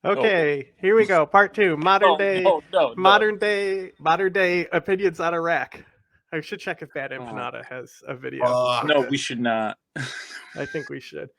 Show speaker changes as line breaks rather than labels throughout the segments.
Okay, here we go. Part 2. Modern day
No.
opinions on Iraq. I should check if Bad Empanada has a video.
No, we should not.
I think we should.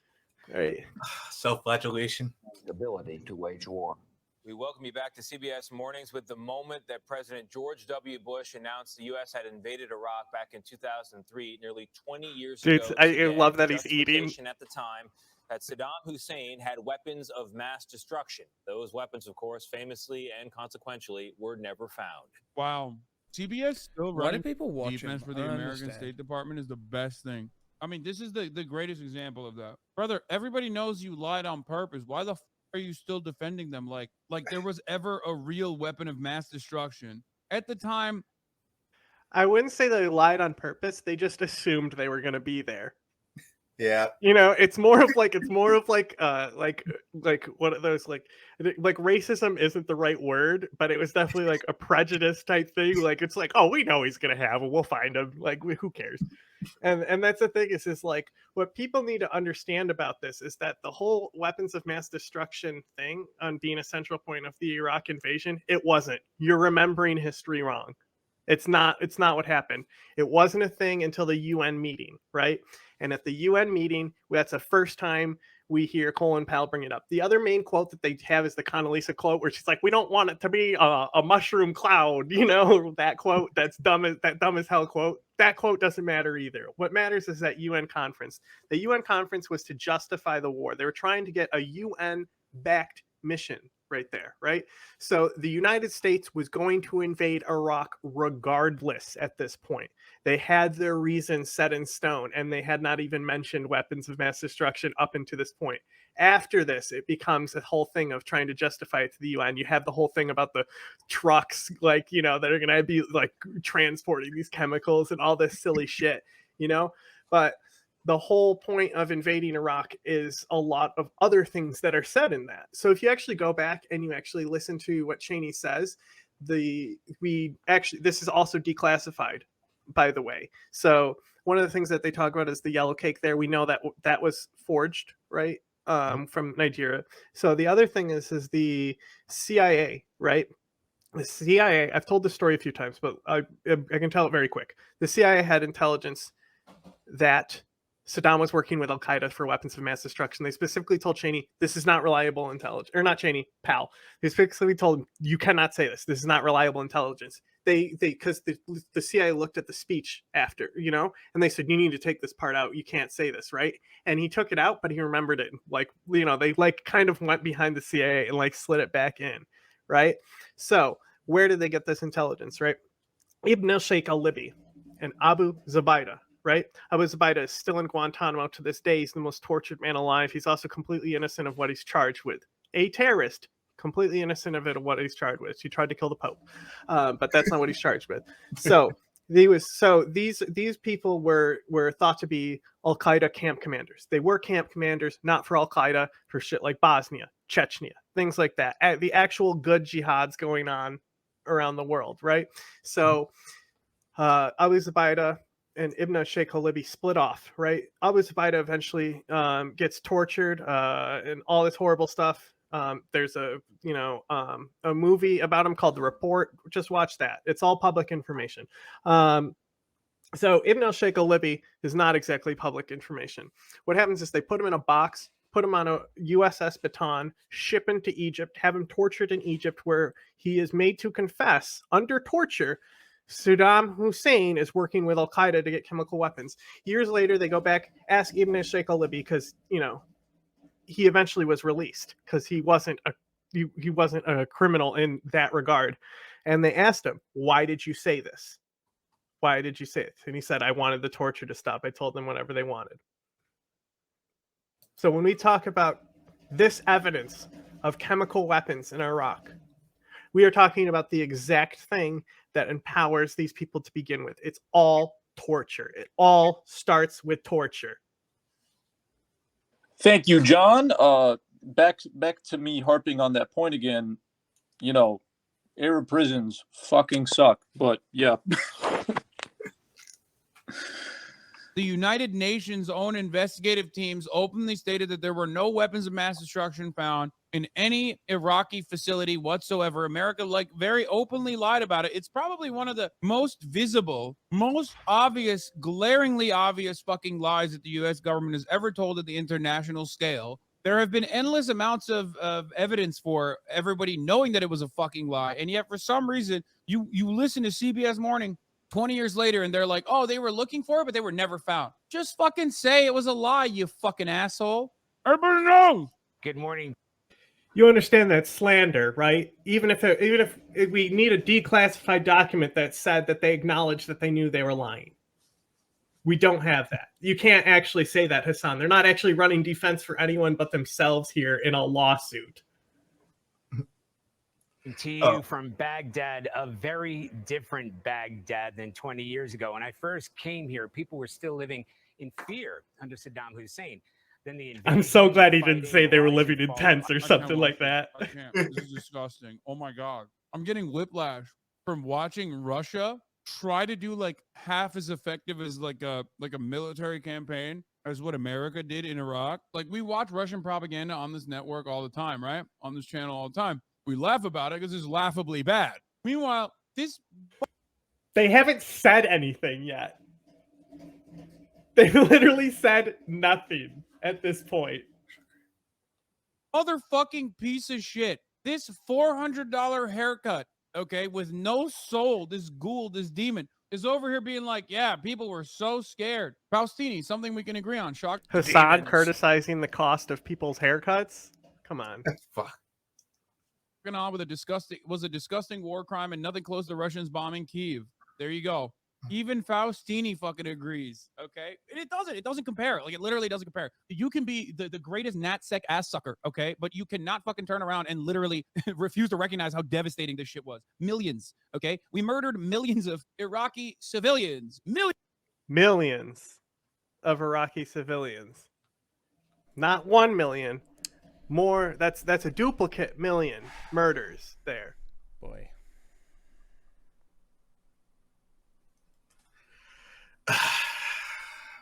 All right.
Self-flagellation.
Ability to wage war.
We welcome you back to CBS Mornings with the moment that President George W. Bush announced the U.S. had invaded Iraq back in 2003, nearly 20 years
Dude,
ago.
I love that he's eating.
At the time, that Saddam Hussein had weapons of mass destruction. Those weapons, of course, famously and consequentially, were never found.
Wow. CBS still
Why
running
do people watch
defense
him?
for the
I don't
American
understand.
State Department is the best thing. I mean, this is the greatest example of that. Brother, everybody knows you lied on purpose. Why the are you still defending them? Like there was ever a real weapon of mass destruction. At the time,
I wouldn't say they lied on purpose. They just assumed they were going to be there.
Yeah.
You know, it's more of like what are those like racism isn't the right word, but it was definitely like a prejudice type thing. Like it's like, oh, we know he's gonna have it, we'll find him. Like who cares? And that's the thing is like what people need to understand about this is that the whole weapons of mass destruction thing on being a central point of the Iraq invasion, it wasn't. You're remembering history wrong. It's not what happened. It wasn't a thing until the UN meeting, right? And at the UN meeting, that's the first time we hear Colin Powell bring it up. The other main quote that they have is the Condoleezza quote, where she's like, "We don't want it to be a mushroom cloud," you know, that quote. That's dumb as hell quote. That quote doesn't matter either. What matters is that UN conference. The UN conference was to justify the war. They were trying to get a UN-backed mission right there, right? So the United States was going to invade Iraq regardless at this point. They had their reasons set in stone, and they had not even mentioned weapons of mass destruction up until this point. After this, it becomes a whole thing of trying to justify it to the UN. You have the whole thing about the trucks, like, you know, that are going to be like transporting these chemicals and all this silly shit, you know? But the whole point of invading Iraq is a lot of other things that are said in that. So if you actually go back and you actually listen to what Cheney says, this is also declassified, by the way. So one of the things that they talk about is the yellow cake there. We know that was forged, right? From Nigeria. So the other thing is the CIA, right? The CIA, I've told this story a few times, but I can tell it very quick. The CIA had intelligence that Saddam was working with Al-Qaeda for weapons of mass destruction. They specifically told Cheney, this is not reliable intelligence. Or not Cheney, Powell. They specifically told him, you cannot say this. This is not reliable intelligence. Because the CIA looked at the speech after, you know, and they said, you need to take this part out. You can't say this, right? And he took it out, but he remembered it. Like, you know, they like kind of went behind the CIA and like slid it back in, right? So where did they get this intelligence, right? Ibn al-Sheikh al-Libi and Abu Zubaydah, right? Abu Zubaydah is still in Guantanamo to this day. He's the most tortured man alive. He's also completely innocent of what he's charged with. A terrorist, completely innocent of what he's charged with. He tried to kill the Pope, but that's not what he's charged with. So these people were thought to be Al-Qaeda camp commanders. They were camp commanders, not for Al-Qaeda, for shit like Bosnia, Chechnya, things like that. The actual good jihads going on around the world, right? So Abu Zubaydah and Ibn Sheikh al-Libi split off, right? Abu Zubaydah eventually gets tortured and all this horrible stuff. There's a movie about him called The Report. Just watch that. It's all public information. So Ibn al-Sheikh al-Libi is not exactly public information. What happens is they put him in a box, put him on a USS Baton, ship him to Egypt, have him tortured in Egypt, where he is made to confess under torture Saddam Hussein is working with Al-Qaeda to get chemical weapons. Years later, they go back, ask Ibn Sheikh al-Libi, because, you know, he eventually was released because he wasn't a criminal in that regard. And they asked him, why did you say this? Why did you say it? And he said, I wanted the torture to stop. I told them whatever they wanted. So when we talk about this evidence of chemical weapons in Iraq, we are talking about the exact thing that empowers these people to begin with. It's all torture. It all starts with torture.
Thank you, John. Back to me harping on that point again. You know, Arab prisons fucking suck, but yeah.
The United Nations' own investigative teams openly stated that there were no weapons of mass destruction found in any Iraqi facility whatsoever. America, like, very openly lied about it. It's probably one of the most visible, most obvious, glaringly obvious fucking lies that the U.S. government has ever told at the international scale. There have been endless amounts of evidence for everybody knowing that it was a fucking lie. And yet, for some reason, you listen to CBS Morning 20 years later, and they're like, oh, they were looking for it, but they were never found. Just fucking say it was a lie, you fucking asshole. Everybody knows.
Good morning.
You understand that slander, right? Even if we need a declassified document that said that they acknowledged that they knew they were lying. We don't have that. You can't actually say that, Hasan. They're not actually running defense for anyone but themselves here in a lawsuit.
To you from Baghdad, a very different Baghdad than 20 years ago. When I first came here, people were still living in fear under Saddam Hussein. Then
I'm so glad he didn't say they were living in tents or something like that.
I can't. This is disgusting. Oh my God. I'm getting whiplash from watching Russia try to do like half as effective as like a military campaign as what America did in Iraq. Like, we watch Russian propaganda on this network all the time, right? On this channel all the time. We laugh about it because it's laughably bad. Meanwhile,
they haven't said anything yet. They literally said nothing at this point.
motherfucking piece of shit. This $400 haircut, okay, with no soul, this ghoul, this demon, is over here being like, yeah, people were so scared. Faustini, something we can agree on. Shock.
Hasan criticizing the cost of people's haircuts? Come on.
Fuck.
On with a disgusting war crime and nothing close to Russians bombing Kyiv. There you go. Even Faustini fucking agrees. Okay, and it doesn't compare. Like, it literally doesn't compare. You can be the greatest natsec ass sucker, okay, but you cannot fucking turn around and literally refuse to recognize how devastating this shit was. Millions. Okay, we murdered millions of Iraqi civilians.
Millions of Iraqi civilians. Not 1 million. More. That's a duplicate million murders there.
Boy.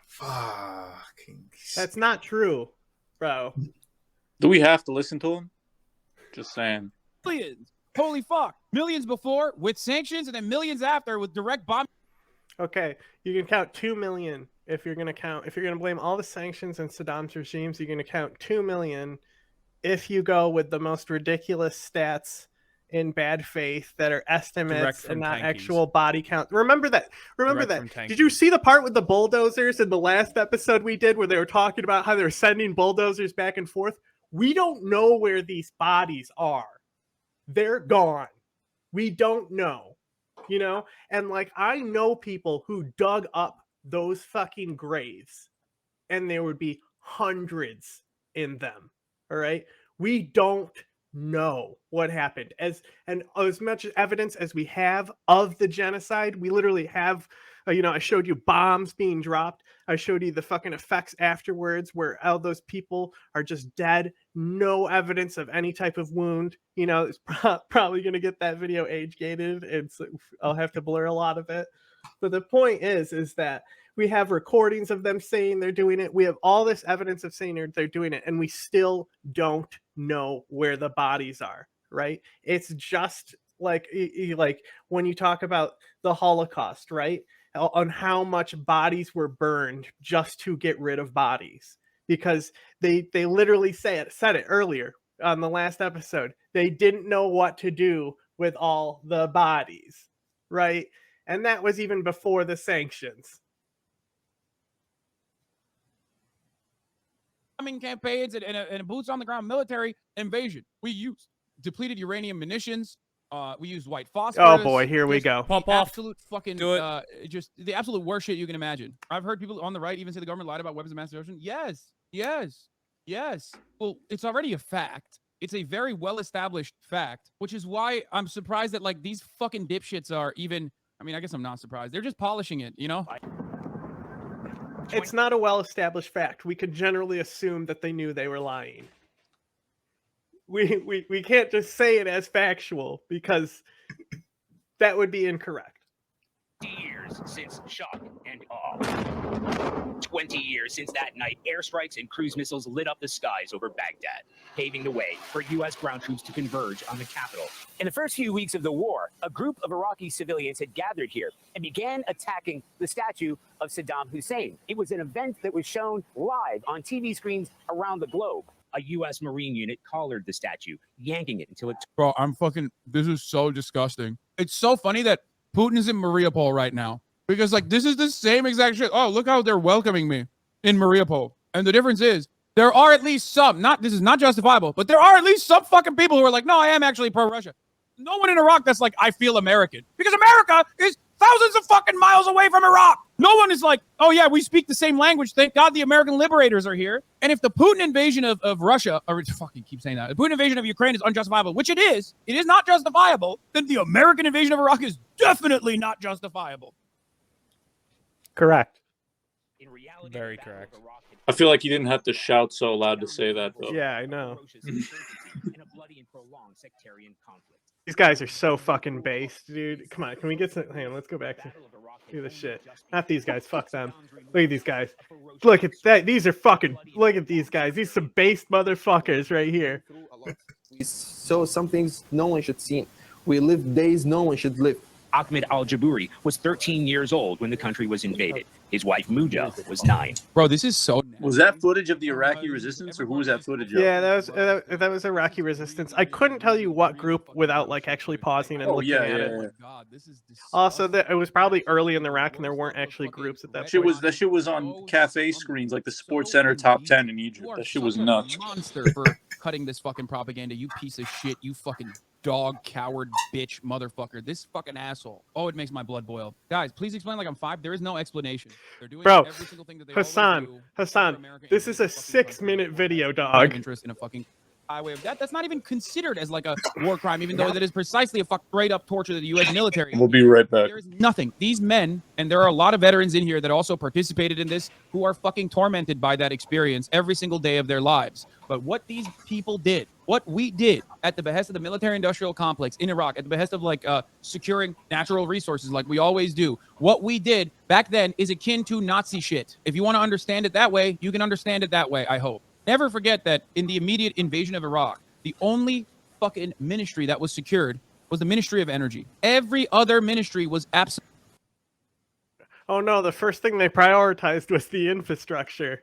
Fucking.
That's not true, bro.
Do we have to listen to him? Just saying.
Millions. Holy fuck. Millions before with sanctions and then millions after with direct bomb.
Okay, you can count 2 million if you're gonna blame all the sanctions and Saddam's regimes. You're gonna count 2 million if you go with the most ridiculous stats in bad faith that are estimates and not actual body count. Remember that. Did you see the part with the bulldozers in the last episode we did where they were talking about how they were sending bulldozers back and forth? We don't know where these bodies are. They're gone. We don't know, you know? And like, I know people who dug up those fucking graves and there would be hundreds in them. All right. We don't know what happened. As much evidence as we have of the genocide, we literally have, I showed you bombs being dropped. I showed you the fucking effects afterwards where all those people are just dead. No evidence of any type of wound. It's probably going to get that video age gated. I'll have to blur a lot of it. But the point is that we have recordings of them saying they're doing it. We have all this evidence of saying they're doing it, and we still don't know where the bodies are, right? It's just like when you talk about the Holocaust, right? On how much bodies were burned just to get rid of bodies. Because they literally said it earlier on the last episode. They didn't know what to do with all the bodies, right? And that was even before the sanctions.
Campaigns and a boots on the ground military invasion. We used depleted uranium munitions. We used white phosphorus.
Oh boy, here we go.
Pump off.
Absolute fucking
Do it.
Just the absolute worst shit you can imagine. I've heard people on the right even say the government lied about weapons of mass destruction. Yes. Well, it's already a fact. It's a very well-established fact, which is why I'm surprised that like these fucking dipshits are even. I mean, I guess I'm not surprised. They're just polishing it, you know?
It's not a well-established fact. We could generally assume that they knew they were lying. We can't just say it as factual because that would be incorrect.
Years since shock and awe. 20 years since that night, airstrikes and cruise missiles lit up the skies over Baghdad, paving the way for U.S. ground troops to converge on the capital. In the first few weeks of the war, a group of Iraqi civilians had gathered here and began attacking the statue of Saddam Hussein. It was an event that was shown live on TV screens around the globe. A U.S. Marine unit collared the statue, yanking it until it...
Bro, this is so disgusting. It's so funny that Putin is in Mariupol right now. Because, like, this is the same exact shit. Oh, look how they're welcoming me in Mariupol. And the difference is, there are at least some, this is not justifiable, but there are at least some fucking people who are like, no, I am actually pro-Russia. No one in Iraq that's like, I feel American. Because America is thousands of fucking miles away from Iraq. No one is like, oh yeah, we speak the same language. Thank God the American liberators are here. And if the Putin invasion of Russia, or fucking keep saying that, the Putin invasion of Ukraine is unjustifiable, which it is not justifiable, then the American invasion of Iraq is definitely not justifiable.
Correct.
In reality,
Very correct.
I feel like you didn't have to shout so loud to say that, though.
Yeah, I know.
In a bloody and prolonged sectarian conflict.
These guys are so fucking based, dude. Come on, can we get some? Hang on, let's go back to this shit. Not these guys. Fuck them. Look at these guys. Look at that. These are fucking. Look at these guys. These some based motherfuckers right here.
So some things no one should see. We live days no one should live.
Ahmed al-Jabouri was 13 years old when the country was invaded. His wife, Muja, was 9.
Bro, this is so...
Was that footage of the Iraqi resistance, or who was that footage of?
Yeah, that was Iraqi resistance. I couldn't tell you what group without like actually pausing and looking at it.
God, this is
Also, it was probably early in Iraq, and there weren't actually groups at that point.
That shit was on cafe screens, like the Sports Center Top 10 in Egypt. That shit was nuts.
Monster for cutting this fucking propaganda, you piece of shit, you fucking dog, coward, bitch, motherfucker. This fucking asshole. Oh, it makes my blood boil. Guys, please explain like I'm 5. There is no explanation. They're doing
Bro,
every single thing that they
Hasan, this is a 6-minute video, dog.
Interest in a fucking highway of that's not even considered as like a war crime, even though that is precisely a straight up torture of the U.S. military.
We'll be right back.
There is nothing. These men, and there are a lot of veterans in here that also participated in this, who are fucking tormented by that experience every single day of their lives. But what these people did, what we did at the behest of the military-industrial complex in Iraq, at the behest of like securing natural resources like we always do, what we did back then is akin to Nazi shit. If you want to understand it that way, you can understand it that way, I hope. Never forget that in the immediate invasion of Iraq, the only fucking ministry that was secured was the Ministry of Energy. Every other ministry was absolutely...
Oh no, the first thing they prioritized was the infrastructure.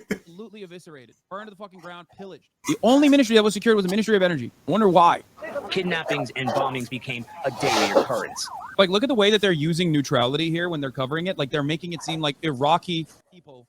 Absolutely eviscerated, burned to the fucking ground, pillaged. The only ministry that was secured was the Ministry of Energy. I wonder why.
Kidnappings and bombings became a daily occurrence.
Like, look at the way that they're using neutrality here when they're covering it. Like, they're making it seem like Iraqi people...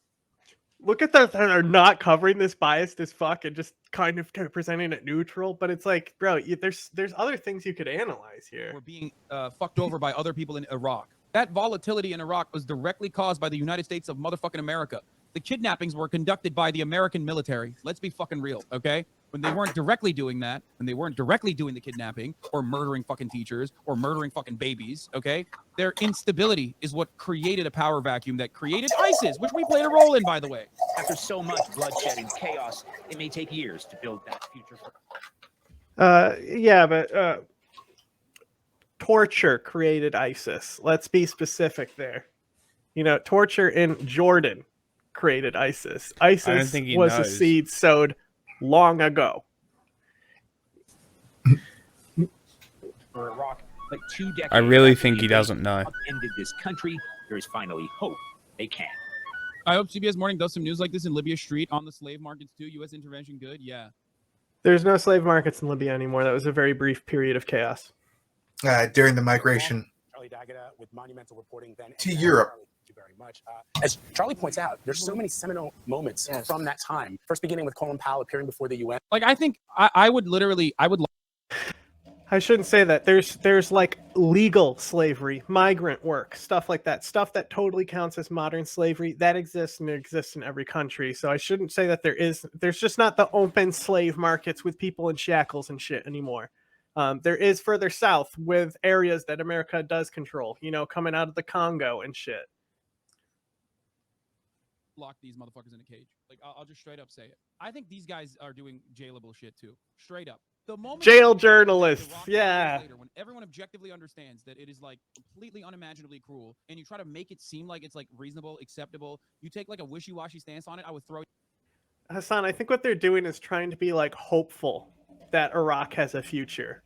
Look at that, they're not covering this biased as fuck and just kind of presenting it neutral. But it's like, bro, there's other things you could analyze here.
We're being fucked over by other people in Iraq. That volatility in Iraq was directly caused by the United States of motherfucking America. The kidnappings were conducted by the American military. Let's be fucking real, okay? When they weren't directly doing that, when they weren't directly doing the kidnapping or murdering fucking teachers or murdering fucking babies, okay? Their instability is what created a power vacuum that created ISIS, which we played a role in, by the way.
After so much bloodshed and chaos, it may take years to build that future.
Yeah, but torture created ISIS. Let's be specific there. You know, torture in Jordan created ISIS. ISIS was a seed sowed long ago.
For Iraq, but 2 decades
I really think he doesn't know.
Ended this country. There is finally hope. They can.
I hope CBS Morning does some news like this in Libya Street on the slave markets too. U.S. intervention good? Yeah.
There's no slave markets in Libya anymore. That was a very brief period of chaos.
During the migration
with monumental reporting then
to Europe.
Thank you very much. As Charlie points out, there's so many seminal moments from that time. First beginning with Colin Powell appearing before the UN.
Like, I think I would
I shouldn't say that. There's like legal slavery, migrant work, stuff like that. Stuff that totally counts as modern slavery. That exists, and it exists in every country. So I shouldn't say that there's just not the open slave markets with people in shackles and shit anymore. There is further south with areas that America does control, you know, coming out of the Congo and shit.
Lock these motherfuckers in a cage. Like, I'll just straight up say it. I think these guys are doing jailable shit too. Straight up. The moment
Jail
that
journalists,
Iraq
yeah.
later, when everyone objectively understands that it is like completely unimaginably cruel, and you try to make it seem like it's like reasonable, acceptable, you take like a wishy-washy stance on it, I would throw.
Hasan, I think what they're doing is trying to be like hopeful that Iraq has a future.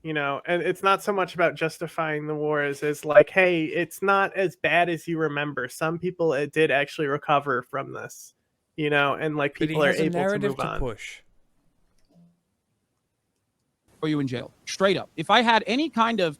You know, and it's not so much about justifying the war as like, hey, it's not as bad as you remember. Some people did actually recover from this, you know, and like
But he
people are
has a
able to
narrative
move
to
on.
push.
Throw you in jail, straight up. If I had any kind of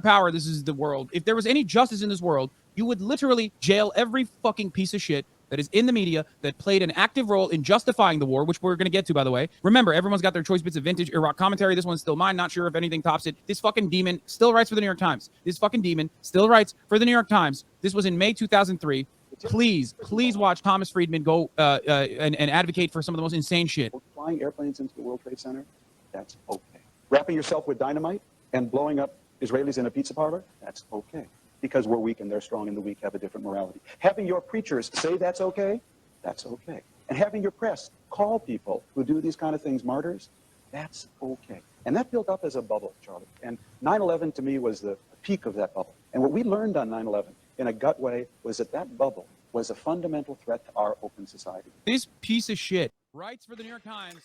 power, this is the world. If there was any justice in this world, you would literally jail every fucking piece of shit that is in the media that played an active role in justifying the war, which we're going to get to, by the way. Remember, everyone's got their choice bits of vintage Iraq commentary. This one's still mine. Not sure if anything tops it. This fucking demon still writes for the New York Times. This fucking demon still writes for the New York Times. This was in May 2003. Please watch Thomas Friedman go and advocate for some of the most insane shit.
Flying airplanes into the World Trade Center, that's okay. Wrapping yourself with dynamite and blowing up Israelis in a pizza parlor, that's okay. Because we're weak and they're strong and the weak have a different morality. Having your preachers say that's okay. And having your press call people who do these kind of things martyrs, that's okay. And that built up as a bubble, Charlie. And 9/11 to me was the peak of that bubble. And what we learned on 9/11 in a gut way was that that bubble was a fundamental threat to our open society.
This piece of shit writes for the New York Times.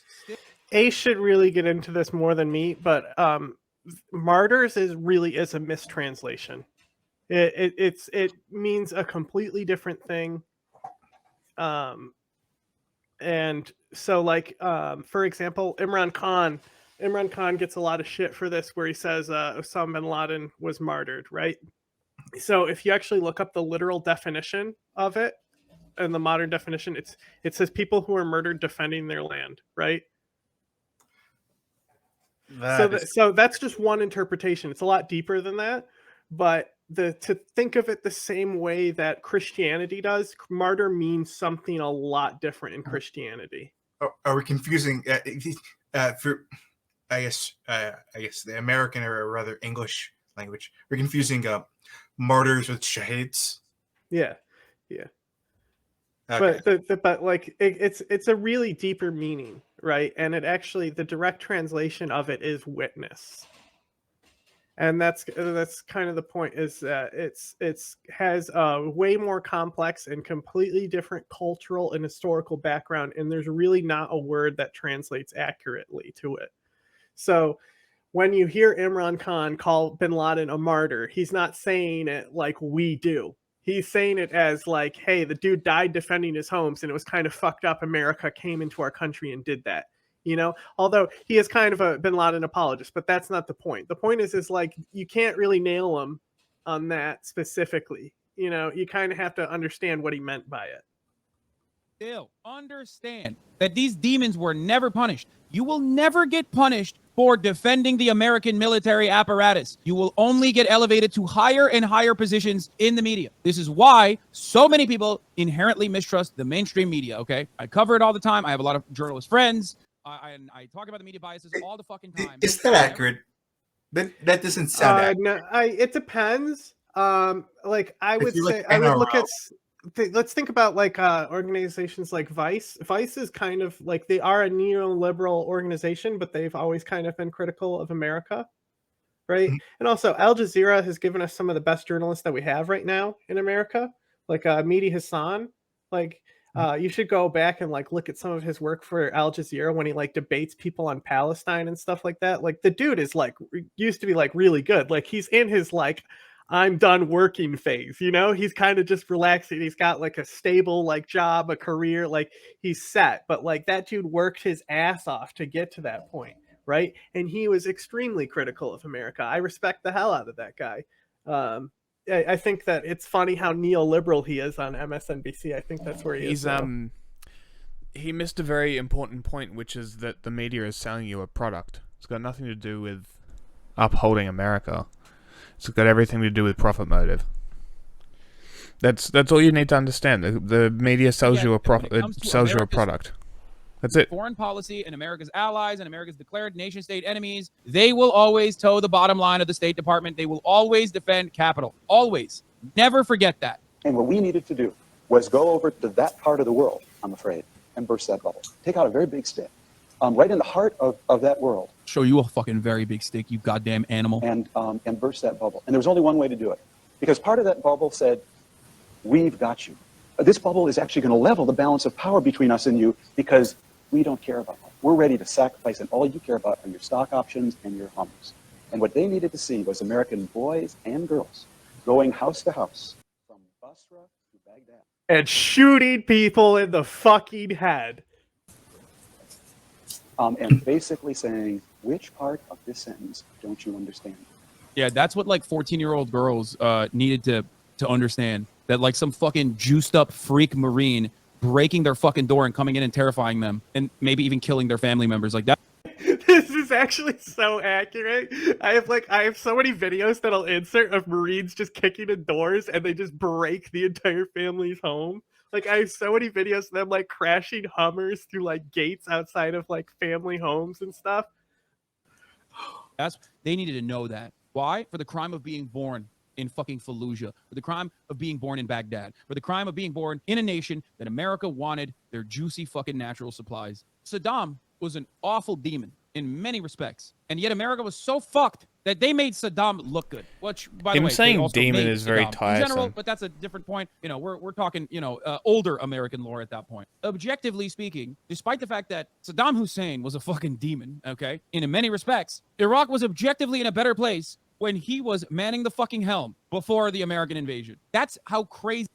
Ace should really get into this more than me, but martyrs is a mistranslation. It means a completely different thing. And so like for example, Imran Khan gets a lot of shit for this, where he says Osama bin Laden was martyred, right? So if you actually look up the literal definition of it and the modern definition, it says people who are murdered defending their land, right? So that's just one interpretation. It's a lot deeper than that, but to think of it the same way that Christianity does, martyr means something a lot different in Christianity.
Are we confusing for I guess the American or rather English language? We're confusing martyrs with shahids.
Yeah.
Okay.
But like it's a really deeper meaning, right? And it actually, the direct translation of it is witness, and that's kind of the point, is that it's has a way more complex and completely different cultural and historical background, and there's really not a word that translates accurately to it. So when you hear Imran Khan call bin Laden a martyr, he's not saying it like we do. He's saying it as like, hey, the dude died defending his homes, and it was kind of fucked up. America came into our country and did that, you know? Although he is kind of a bin Laden apologist, but that's not the point. The point is like, you can't really nail him on that specifically. You know, you kind of have to understand what he meant by it.
Still understand that these demons were never punished. You will never get punished for defending the American military apparatus. You will only get elevated to higher and higher positions in the media. This is why so many people inherently mistrust the mainstream media, okay? I cover it all the time. I have a lot of journalist friends. I talk about the media biases all the fucking time.
Is that accurate? That doesn't sound accurate.
No, it depends. Like I would say,
like
I would look
NRO.
at. Let's think about like organizations like Vice. Vice is kind of like, they are a neoliberal organization, but they've always kind of been critical of America, right?
Mm-hmm.
And also Al Jazeera has given us some of the best journalists that we have right now in America, like Mehdi Hasan. Like you should go back and like look at some of his work for Al Jazeera when he like debates people on Palestine and stuff like that. Like the dude is like used to be like really good. Like he's in his like I'm done working phase, you know? He's kind of just relaxing. He's got like a stable like job, a career, like he's set. But like that dude worked his ass off to get to that point, right? And he was extremely critical of America. I respect the hell out of that guy. I think that it's funny how neoliberal he is on MSNBC. I think that's where he is.
He missed a very important point, which is that the media is selling you a product. It's got nothing to do with upholding America. It's got everything to do with profit motive. That's all you need to understand. The media sells you a product. That's it.
Foreign policy and America's allies and America's declared nation-state enemies, they will always toe the bottom line of the State Department. They will always defend capital. Always. Never forget that.
And what we needed to do was go over to that part of the world, I'm afraid, and burst that bubble. Take out a very big stick right in the heart of that world.
Show you a fucking very big stick, you goddamn animal.
And burst that bubble. And there was only one way to do it. Because part of that bubble said, we've got you. This bubble is actually going to level the balance of power between us and you because we don't care about life. We're ready to sacrifice, and all you care about are your stock options and your Hummers. And what they needed to see was American boys and girls going house to house from Basra to Baghdad.
And shooting people in the fucking head.
And basically saying, which part of this sentence don't you understand?
Yeah, that's what like 14-year-old girls needed to understand. That like some fucking juiced up freak Marine breaking their fucking door and coming in and terrifying them and maybe even killing their family members like that.
This is actually so accurate. I have so many videos that I'll insert of Marines just kicking in doors and they just break the entire family's home. Like I have so many videos of them like crashing Hummers through like gates outside of like family homes and stuff.
They needed to know that. Why? For the crime of being born in fucking Fallujah, for the crime of being born in Baghdad, for the crime of being born in a nation that America wanted their juicy fucking natural supplies. Saddam was an awful demon in many respects, and yet America was so fucked that they made Saddam look good. Which, by the way,
saying
they also
demon
made
is very
Saddam in general,
tiresome.
but that's a different point. You know, we're talking, you know, older American lore at that point. Objectively speaking, despite the fact that Saddam Hussein was a fucking demon, okay, in many respects, Iraq was objectively in a better place when he was manning the fucking helm before the American invasion. That's how crazy.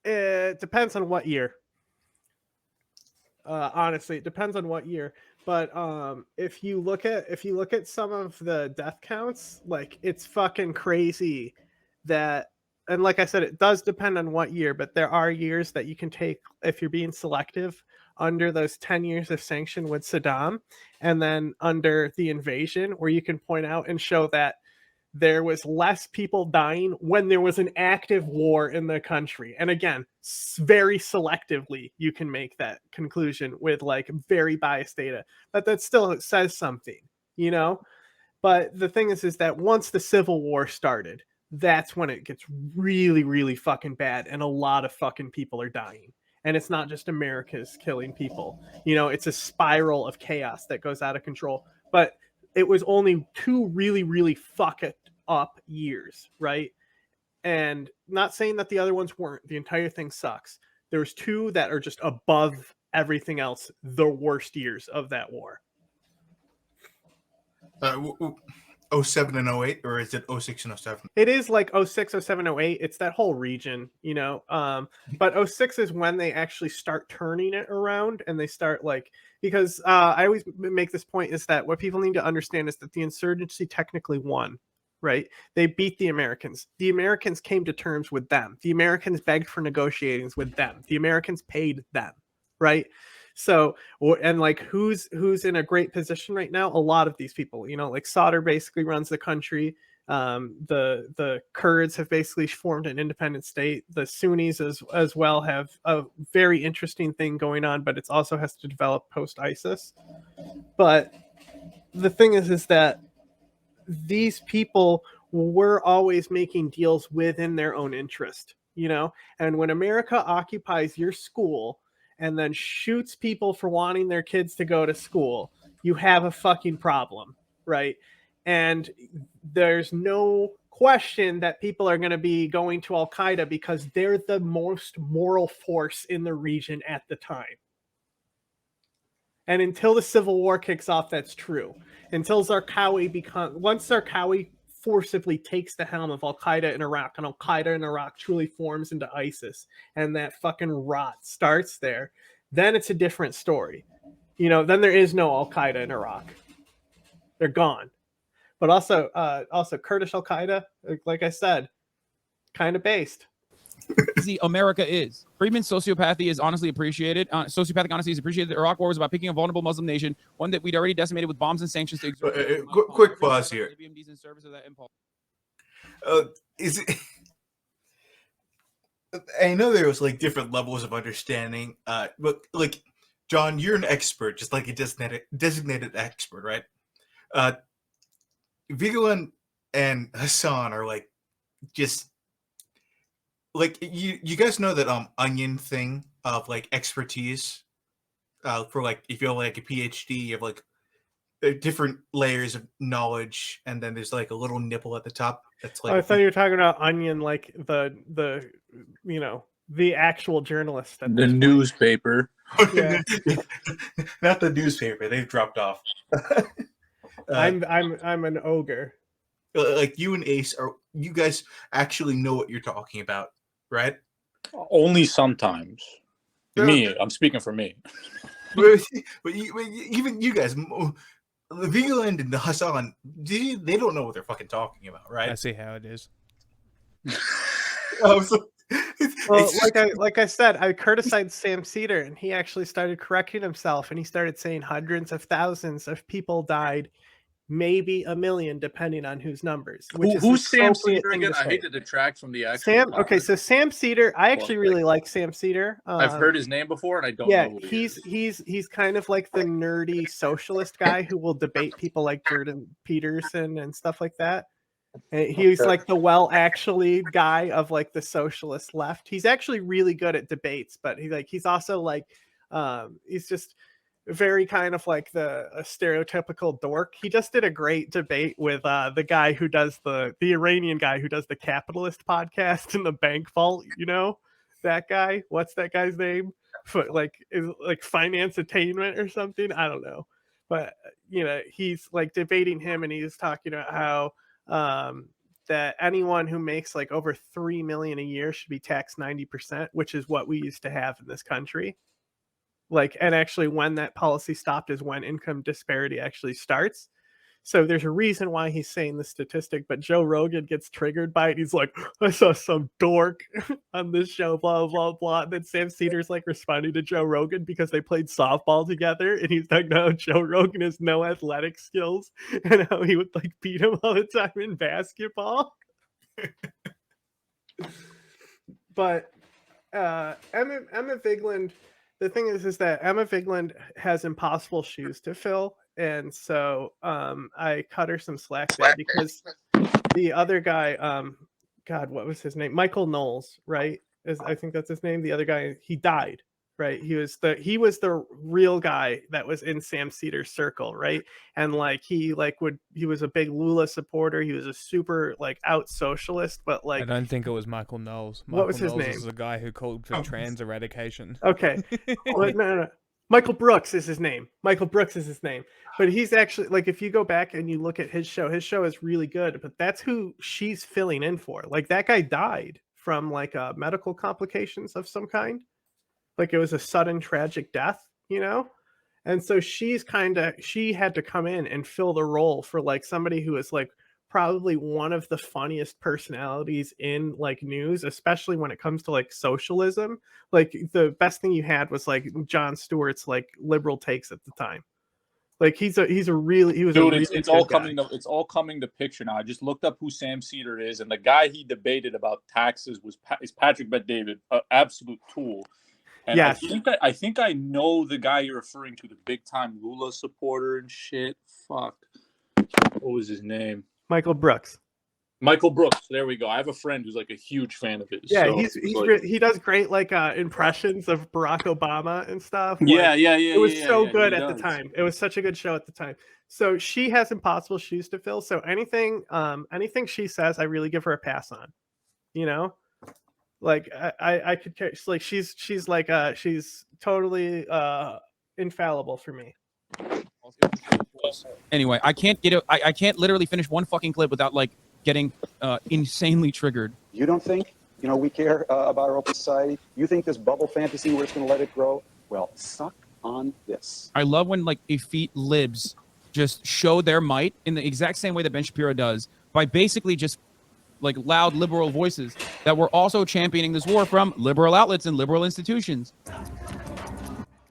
It depends on what year. Honestly, it depends on what year. But if you look at some of the death counts, like it's fucking crazy that, and like I said, it does depend on what year, but there are years that you can take if you're being selective under those 10 years of sanction with Saddam, and then under the invasion, where you can point out and show that there was less people dying when there was an active war in the country. And again, very selectively, you can make that conclusion with like very biased data, but that still says something, you know? But the thing is that once the Civil War started, that's when it gets really, really fucking bad. And a lot of fucking people are dying. And it's not just America's killing people. You know, it's a spiral of chaos that goes out of control. But it was only 2 really, really fuck it up years, right? And not saying that the other ones weren't. The entire thing sucks. There's 2 that are just above everything else, the worst years of that war.
07 and 08, or is it 06 and 07?
It is like 06, 07, 08. It's that whole region, you know. But 06 is when they actually start turning it around, and they start like, because I always make this point is that what people need to understand is that the insurgency technically won, right? They beat the Americans. The Americans came to terms with them. The Americans begged for negotiations with them. The Americans paid them, right? So, and like who's in a great position right now? A lot of these people, you know, like Sadr basically runs the country. The Kurds have basically formed an independent state. The Sunnis as well have a very interesting thing going on, but it also has to develop post ISIS. But the thing is that these people were always making deals within their own interest, you know. And when America occupies your school and then shoots people for wanting their kids to go to school, you have a fucking problem, right? And there's no question that people are going to be going to Al Qaeda because they're the most moral force in the region at the time. And until the Civil War kicks off, that's true. Until once Zarqawi forcibly takes the helm of Al Qaeda in Iraq, and Al Qaeda in Iraq truly forms into ISIS, and that fucking rot starts there, then it's a different story. You know, then there is no Al Qaeda in Iraq. They're gone. But also Kurdish Al Qaeda, like I said, kind of based.
The America is. Friedman's sociopathy is honestly appreciated. Sociopathic honesty is appreciated. The Iraq War was about picking a vulnerable Muslim nation, one that we'd already decimated with bombs and sanctions to exert.
Quick pause here.
In service of that impulse.
Is it? I know there was like different levels of understanding, but like John, you're an expert, just like a designated expert, right? Vigilant and Hasan are like just. Like you guys know that Onion thing of like expertise. For like, if you have like a PhD, you have like different layers of knowledge, and then there's like a little nipple at the top. That's like
I thought you were talking about Onion, like the the actual journalist. At
The
this point.
newspaper.
Yeah.
Not the newspaper. They've dropped off.
I'm an ogre.
Like you and Ace you guys actually know what you're talking about, right?
Only sometimes. Me, I'm speaking for me.
but even you guys, Vigeland and the Hasan, they don't know what they're fucking talking about, right?
I see how it is.
Well, like I said, I criticized Sam Cedar, and he actually started correcting himself, and he started saying hundreds of thousands of people died, maybe a million, depending on whose numbers.
Who's Sam Cedar again? I hate to detract from the actual.
Okay, so Sam Cedar, I actually really like Sam Cedar.
I've heard his name before, and I don't know who he is.
He's kind of like the nerdy socialist guy who will debate people like Jordan Peterson and stuff like that. And he's like the actually guy of like the socialist left. He's actually really good at debates, but he's also like he's just very kind of like a stereotypical dork. He just did a great debate with the guy who does the Iranian guy who does the Capitalist podcast in the bank vault. You know that guy? What's that guy's name? Is like Finance Attainment or something? I don't know, but he's like debating him, and he's talking about how that anyone who makes like over 3 million a year should be taxed 90%, which is what we used to have in this country. And actually when that policy stopped is when income disparity actually starts. So there's a reason why he's saying this statistic, but Joe Rogan gets triggered by it. He's like, I saw some dork on this show, blah, blah, blah. And then Sam Cedar's like responding to Joe Rogan because they played softball together. And he's talking about how Joe Rogan has no athletic skills and how he would like beat him all the time in basketball. But Emma Vigeland, the thing is that Emma Vigeland has impossible shoes to fill. And so I cut her some slack there because the other guy, God, what was his name? Michael Knowles, right? I think that's his name. The other guy, he died, right? He was the real guy that was in Sam Cedar's circle, right? And he was a big Lula supporter. He was a super out socialist, but
I don't think it was Michael Knowles.
What was his name?
Was the guy who called for trans eradication.
Okay, no. Michael Brooks is his name. But he's actually if you go back and you look at his show is really good, but that's who she's filling in for. That guy died from medical complications of some kind. It was a sudden tragic death, And so she had to come in and fill the role for somebody who is probably one of the funniest personalities in news, especially when it comes to socialism. The best thing you had was Jon Stewart's liberal takes at the time. It's
all coming to picture now. I just looked up who Sam Cedar is, and the guy he debated about taxes is Patrick Bet-David, an absolute tool. And yes. I think I know the guy you're referring to, the big time Lula supporter and shit. Fuck, what was his name?
Michael Brooks.
There we go. I have a friend who's a huge fan of his.
Yeah, so he does great impressions of Barack Obama and stuff.
Yeah.
It was so good at the time. It was such a good show at the time. So she has impossible shoes to fill. So anything she says, I really give her a pass on. I could care. She's totally infallible for me.
Anyway, I can't literally finish one fucking clip without getting insanely triggered.
You don't think we care about our open society? You think this bubble fantasy, we're just going to let it grow? Well, suck on this.
I love when effete libs just show their might in the exact same way that Ben Shapiro does by basically just loud liberal voices that were also championing this war from liberal outlets and liberal institutions.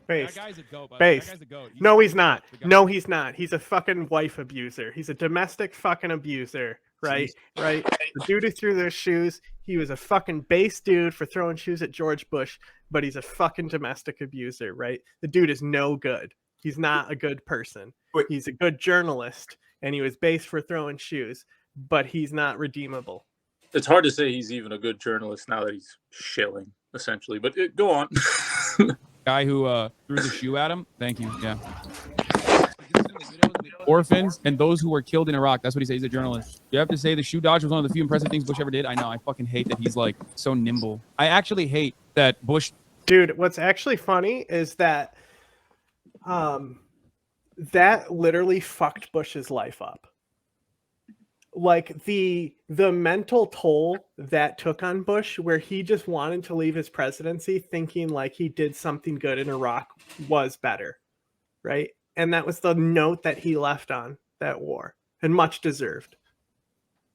Based.
That guy's a goat,
Based.
That guy's a goat.
No, he's not. No, he's not. He's a fucking wife abuser. He's a domestic fucking abuser, right? Right. The dude who threw those shoes, he was a fucking base dude for throwing shoes at George Bush, but he's a fucking domestic abuser, right? The dude is no good. He's not a good person. He's a good journalist, and he was based for throwing shoes, but he's not redeemable.
It's hard to say he's even a good journalist now that he's shilling, essentially. But go on.
Guy who threw the shoe at him. Thank you. Yeah. Orphans and those who were killed in Iraq. That's what he says. He's a journalist. You have to say the shoe dodge was one of the few impressive things Bush ever did. I know. I fucking hate that he's like so nimble. I actually hate that Bush.
Dude, what's actually funny is that that literally fucked Bush's life up. Like the mental toll that took on Bush, where he just wanted to leave his presidency thinking like he did something good in Iraq was better, right? And that was the note that he left on that war, and much deserved,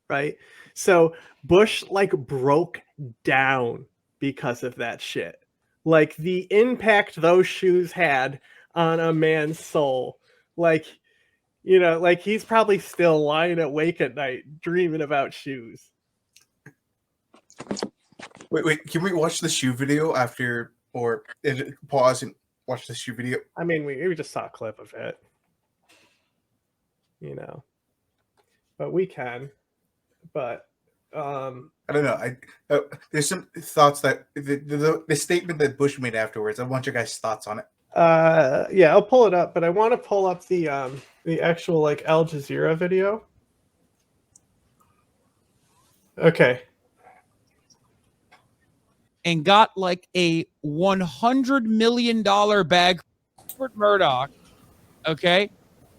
right? So Bush like broke down because of that shit. Like the impact those shoes had on a man's soul, like, you know, like he's probably still lying awake at night dreaming about shoes.
Wait, can we watch the shoe video after, or pause and watch the shoe video?
I mean, we just saw a clip of it, you know, but we can. But
I don't know. There's some thoughts that the statement that Bush made afterwards. I want your guys' thoughts on it.
Yeah, I'll pull it up, but I want to pull up the actual like Al Jazeera video. Okay.
And got like a $100 million bag for Murdoch. Okay,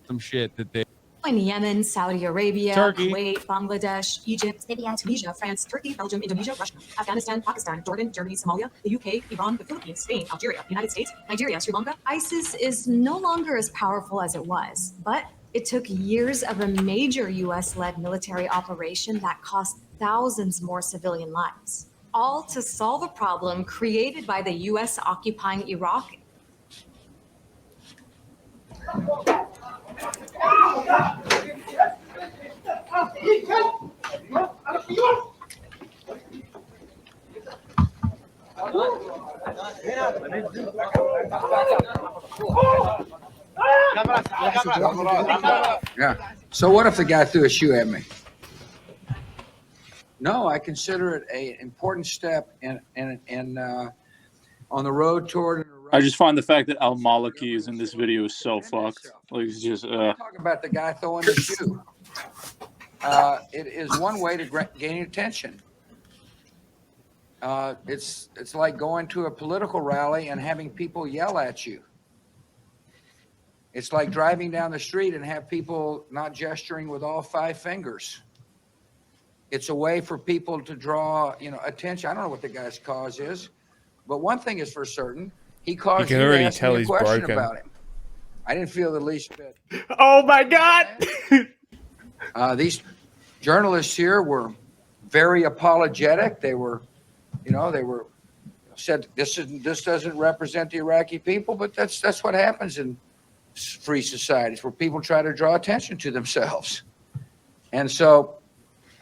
some shit that they.
In Yemen, Saudi Arabia,
Turkey.
Kuwait, Bangladesh, Egypt, Libya, Tunisia, France, Turkey, Belgium, Indonesia, Russia, Afghanistan, Pakistan, Jordan, Germany, Somalia, the UK, Iran, the Philippines, Spain, Algeria, United States, Nigeria, Sri Lanka.
ISIS is no longer as powerful as it was, but it took years of a major U.S.-led military operation that cost thousands more civilian lives, all to solve a problem created by the U.S. occupying Iraq.
Yeah. So what if the guy threw a shoe at me? No, I consider it an important step in on the road toward.
I just find the fact that Al Maliki is in this video is so fucked. Like, it's just.
Talk about the guy throwing the shoe. It is one way to gain attention. It's like going to a political rally and having people yell at you. It's like driving down the street and have people not gesturing with all 5 fingers. It's a way for people to draw, attention. I don't know what the guy's cause is, but one thing is for certain: he caused you to ask me a question about him. I didn't feel the least bit.
Oh my God!
These journalists here were very apologetic. They were, said this doesn't represent the Iraqi people, but that's what happens in free societies where people try to draw attention to themselves. And so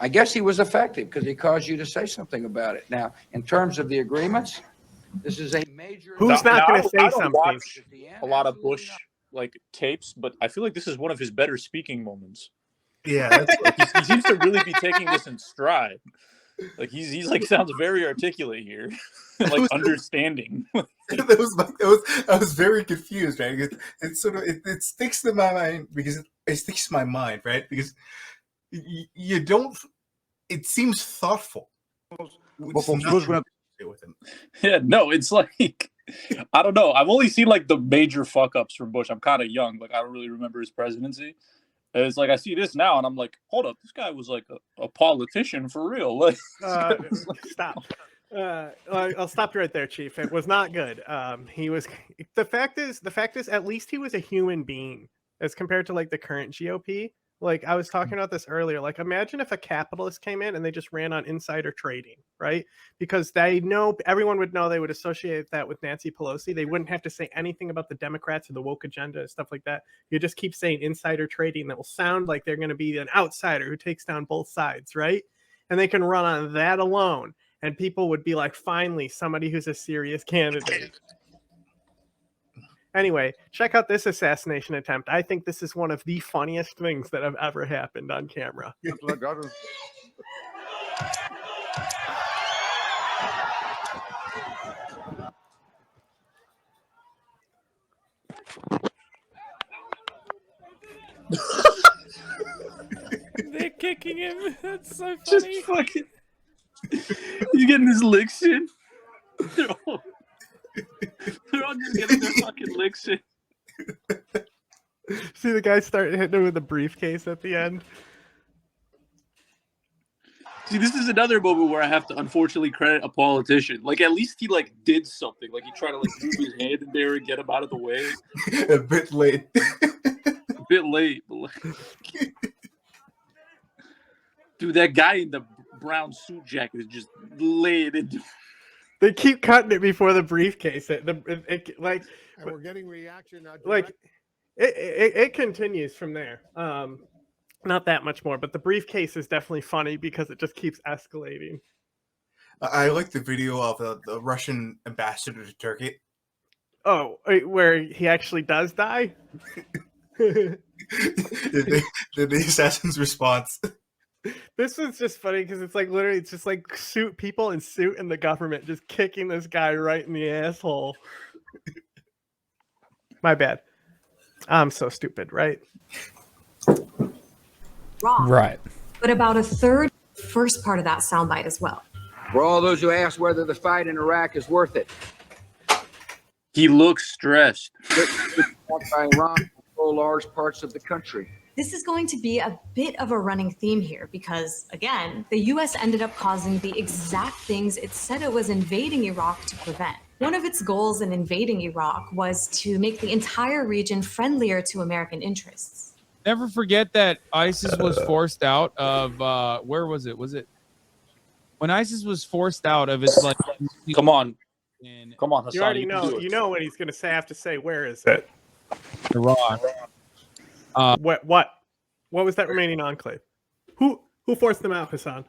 I guess he was effective because he caused you to say something about it. Now, in terms of the agreements, this is a major.
Who's not going to say
I don't
something?
watch a lot of Bush tapes, but I feel like this is one of his better speaking moments.
Yeah, that's
he seems to really be taking this in stride. Like he's like sounds very articulate here, like understanding.
I was very confused, right? It's sort of it sticks to my mind because it sticks to my mind, right? Because you don't. It seems thoughtful.
Yeah, no, it's like I don't know. I've only seen like the major fuck ups from Bush. I'm kind of young, like I don't really remember his presidency. And it's like I see this now, and I'm like, hold up, this guy was like a politician for real. Like,
stop. I'll stop you right there, Chief. It was not good. He was. The fact is, at least he was a human being as compared to like the current GOP. Like I was talking about this earlier. Like imagine if a capitalist came in and they just ran on insider trading, right? Because they know everyone would know they would associate that with Nancy Pelosi. They wouldn't have to say anything about the Democrats or the woke agenda and stuff like that. You just keep saying insider trading. That will sound like they're going to be an outsider who takes down both sides, right? And they can run on that alone. And people would be like, finally, somebody who's a serious candidate. Anyway, check out this assassination attempt. I think this is one of the funniest things that have ever happened on camera.
They're kicking him. That's so funny.
Just fucking. You getting his licks in? They're all just getting their fucking licks in.
See the guy start hitting him with a briefcase at the end.
See, this is another moment where I have to unfortunately credit a politician. Like, at least he like did something. Like, he tried to like move his hand in there and get him out of the way.
A bit late.
A bit late, but like... Dude, that guy in the brown suit jacket is just laid into.
They keep cutting it before the briefcase. Like,
and we're getting reaction now.
Like, it continues from there. Not that much more, but the briefcase is definitely funny because it just keeps escalating.
I like the video of the Russian ambassador to Turkey.
Oh, where he actually does die?
the assassin's response.
This was just funny because it's like literally, it's just like people in suit in the government just kicking this guy right in the asshole. My bad. I'm so stupid, right?
Wrong.
Right.
But about a third first part of that soundbite as well.
For all those who ask whether the fight in Iraq is worth it.
He looks stressed.
By Iran control large parts of the country.
This is going to be a bit of a running theme here because, again, the U.S. ended up causing the exact things it said it was invading Iraq to prevent. One of its goals in invading Iraq was to make the entire region friendlier to American interests.
Never forget that ISIS was forced out of where was it? Was it when ISIS was forced out of its like?
Come on, Hasan.
You already know. You know what he's going to have to say. Where is it?
Iraq.
What was that remaining enclave? Who forced them out, Hasan?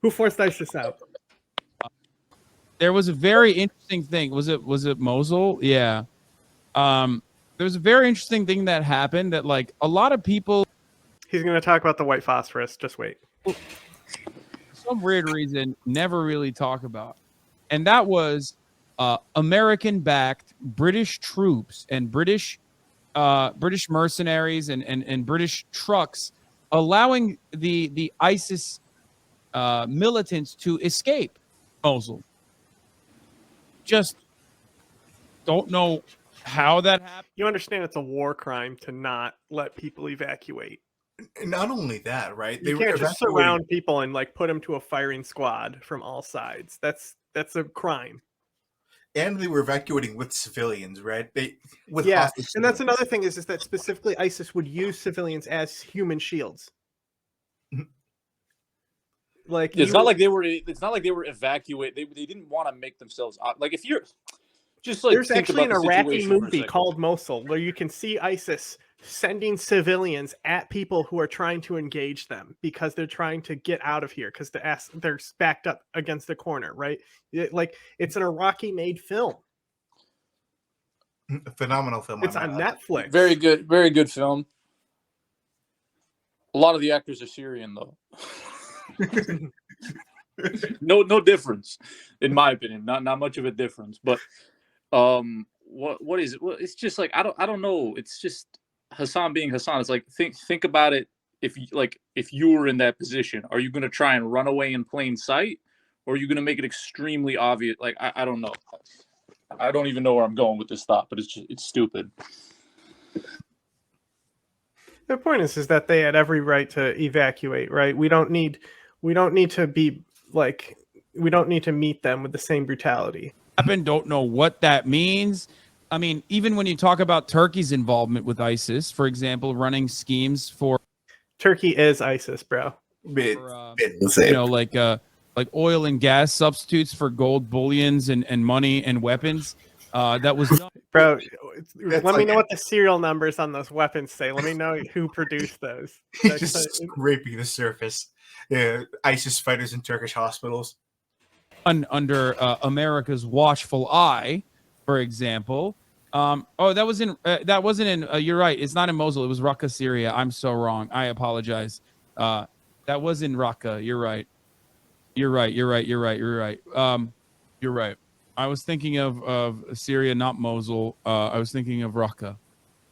Who forced ISIS out?
There was a very interesting thing. Was it Mosul? Yeah. There was a very interesting thing that happened that like a lot of people.
He's going to talk about the white phosphorus. Just wait.
For some weird reason, never really talk about, and that was American-backed British troops and British mercenaries and British trucks allowing the ISIS militants to escape Mosul. Just don't know how that happened.
You understand it's a war crime to not let people evacuate.
Not only that, right?
You can't just surround people and like put them to a firing squad from all sides. That's a crime.
And they were evacuating with civilians, right?
And that's another thing is that specifically ISIS would use civilians as human shields. Like
it's not like they were evacuated. They didn't want to make themselves like if you're just like
there's actually an Iraqi movie called Mosul where you can see ISIS sending civilians at people who are trying to engage them because they're trying to get out of here because they're backed up against the corner, right? It's an Iraqi-made film.
A phenomenal film.
It's on Netflix.
Very good film. A lot of the actors are Syrian though. No difference, in my opinion. Not much of a difference, but what is it? Well, it's just like I don't know. It's just Hasan being Hasan. It's like think about it. If you were in that position, are you going to try and run away in plain sight, or are you going to make it extremely obvious? Like I don't know. I don't even know where I'm going with this thought, but it's stupid.
The point is that they had every right to evacuate, right? We don't need to be like, we don't need to meet them with the same brutality.
I don't know what that means. I mean, even when you talk about Turkey's involvement with ISIS, for example, running schemes for
Turkey is ISIS, bro.
Like oil and gas substitutes for gold bullions and money and weapons. That was not...
Bro. Let me know what the serial numbers on those weapons say. Let me know who produced those.
Just scraping the surface. ISIS fighters in Turkish hospitals.
Under America's watchful eye, for example. That wasn't in. You're right. It's not in Mosul. It was Raqqa, Syria. I'm so wrong. I apologize. That was in Raqqa. You're right. You're right.
I was thinking of Syria, not Mosul. I was thinking of Raqqa.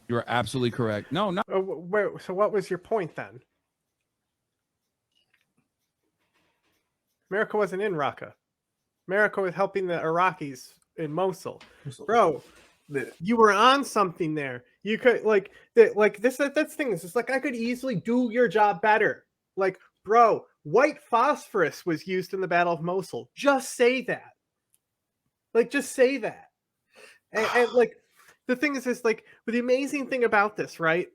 You are absolutely correct. No, not.
So what was your point then? America wasn't in Raqqa. America was helping the Iraqis in Mosul. Bro, you were on something there. You could that's the thing. It's like I could easily do your job better. Like, bro, white phosphorus was used in the Battle of Mosul. Just say that. Like, just say that. And like, the thing is like, the amazing thing about this, right?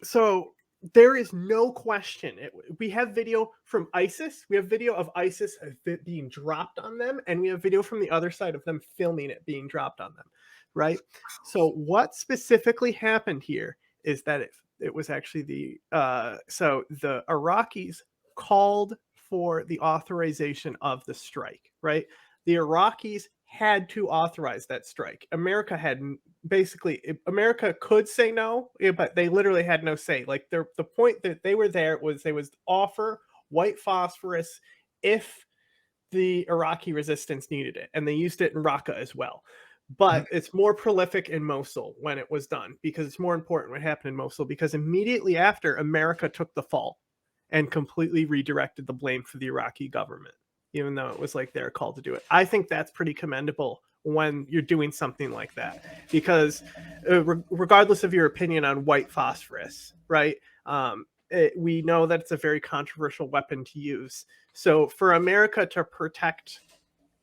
So there is no question. We have video from ISIS. We have video of ISIS being dropped on them, and we have video from the other side of them filming it being dropped on them, right? So what specifically happened here is that it was actually the Iraqis called for the authorization of the strike, right? The Iraqis had to authorize that strike. America could say no, but they literally had no say. Like the point that they were there was they was offer white phosphorus if the Iraqi resistance needed it, and they used it in Raqqa as well. But it's more prolific in Mosul when it was done, because it's more important what happened in Mosul, because immediately after, America took the fall and completely redirected the blame for the Iraqi government, even though it was like their call to do it. I think that's pretty commendable when you're doing something like that, because regardless of your opinion on white phosphorus, right? We know that it's a very controversial weapon to use. So for America to protect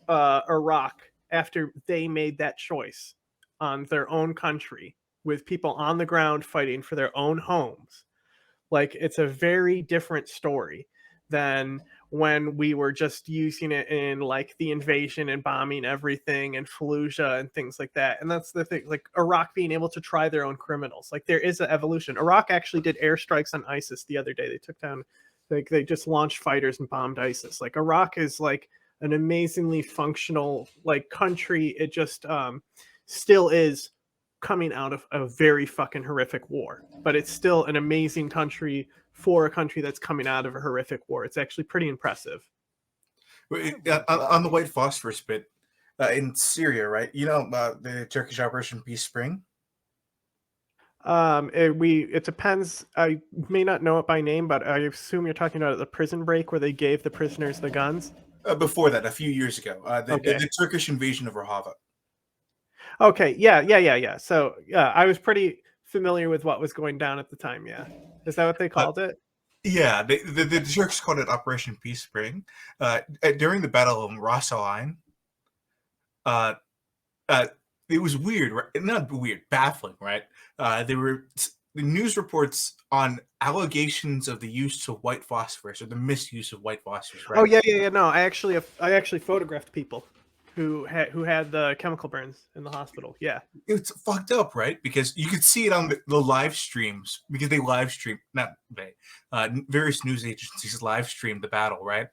Iraq after they made that choice on their own country, with people on the ground fighting for their own homes, like, it's a very different story than when we were just using it in like the invasion and bombing everything and Fallujah and things like that. And that's the thing, like Iraq being able to try their own criminals. Like, there is an evolution. Iraq actually did airstrikes on ISIS the other day. They took down, like, they just launched fighters and bombed ISIS. Like, Iraq is like an amazingly functional like country. It just still is coming out of a very fucking horrific war, but it's still an amazing country for a country that's coming out of a horrific war. It's actually pretty impressive.
On the white phosphorus bit, in Syria, right? You know the Turkish Operation Peace Spring?
It depends. I may not know it by name, but I assume you're talking about the prison break where they gave the prisoners the guns.
Before that, a few years ago, the Turkish invasion of Rojava.
Okay, yeah. So yeah, I was pretty familiar with what was going down at the time. Yeah, is that what they called it?
Yeah, the Turks called it Operation Peace Spring. During the Battle of Ras Al Ain, it was weird, right? Not weird, baffling, right? There were the news reports on allegations of the use of white phosphorus or the misuse of white phosphorus, right?
Oh yeah. No, I actually photographed people who had the chemical burns in the hospital. Yeah,
it's fucked up, right? Because you could see it on the live streams, because they live stream, not they, various news agencies live streamed the battle, right?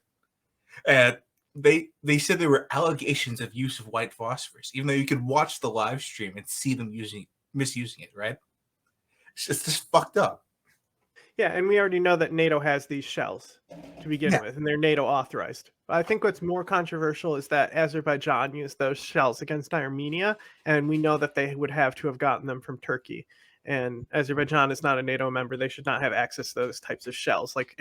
And they said there were allegations of use of white phosphorus, even though you could watch the live stream and see them misusing it, right? It's just fucked up.
Yeah, and we already know that NATO has these shells to begin with, and they're NATO authorized. I think what's more controversial is that Azerbaijan used those shells against Armenia, and we know that they would have to have gotten them from Turkey. And Azerbaijan is not a NATO member; they should not have access to those types of shells. Like,